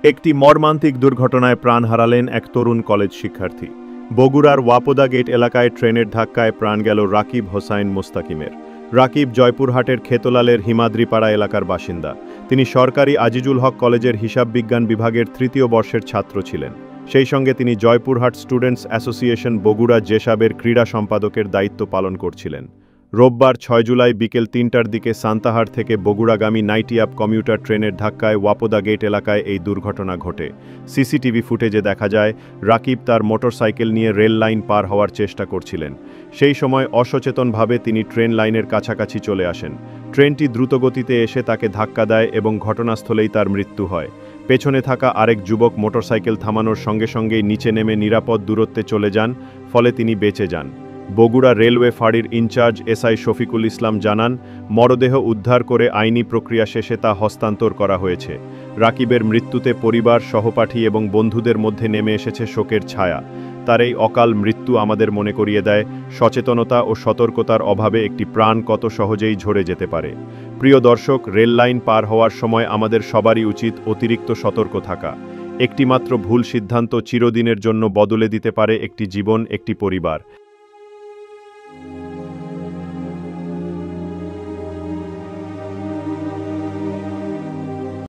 একটি মর্মান্তিক দুর্ঘটনায় প্রাণ হারালেন এক তরুণ কলেজ শিক্ষার্থী। বগুড়ার ওয়াপদা গেট এলাকায় ট্রেনের ধাক্কায় প্রাণ গেল রাকিব হোসাইন মোস্তাকিমের। রাকিব জয়পুরহাটের খেতলালের হিমাদ্রিপাড়া এলাকার বাসিন্দা। তিনি সরকারি আজিজুল হক কলেজের হিসাব বিজ্ঞান বিভাগের তৃতীয় বর্ষের ছাত্র ছিলেন। সেই সঙ্গে তিনি জয়পুরহাট স্টুডেন্টস অ্যাসোসিয়েশন বগুড়া জেসাবের ক্রীড়া সম্পাদকের দায়িত্ব পালন করছিলেন। রোববার ৬ জুলাই বিকেল ৩টার দিকে সান্তাহার থেকে বগুড়াগামী নাইটি আপ কমিউটার ট্রেনের ধাক্কায় ওয়াপদা গেট এলাকায় এই দুর্ঘটনা ঘটে। সিসিটিভি ফুটেজে দেখা যায় রাকিব তার মোটরসাইকেল নিয়ে রেল লাইন পার হওয়ার চেষ্টা করছিলেন। সেই সময় অসচেতনভাবে তিনি ট্রেন লাইনের কাছাকাছি চলে আসেন। ট্রেনটি দ্রুতগতিতে এসে তাকে ধাক্কা দেয় এবং ঘটনাস্থলেই তার মৃত্যু হয়। পেছনে থাকা আরেক যুবক মোটরসাইকেল থামানোর সঙ্গে সঙ্গেই নিচে নেমে নিরাপদ দূরত্বে চলে যান, ফলে তিনি বেঁচে যান। বগুড়া রেলওয়ে ফাঁড়ির ইনচার্জ এসআই শফিকুল ইসলাম জানান, মরদেহ উদ্ধার করে আইনি প্রক্রিয়া শেষে তা হস্তান্তর করা হয়েছে। রাকিবের মৃত্যুতে পরিবার, সহপাঠী এবং বন্ধুদের মধ্যে নেমে এসেছে শোকের ছায়া। তার এই অকাল মৃত্যু আমাদের মনে করিয়ে দেয় সচেতনতা ও সতর্কতার অভাবে একটি প্রাণ কত সহজেই ঝরে যেতে পারে। প্রিয় দর্শক, রেল লাইন পার হওয়ার সময় আমাদের সবারই উচিত অতিরিক্ত সতর্ক থাকা। একটিমাত্র ভুল সিদ্ধান্ত চিরদিনের জন্য বদলে দিতে পারে একটি জীবন, একটি পরিবার।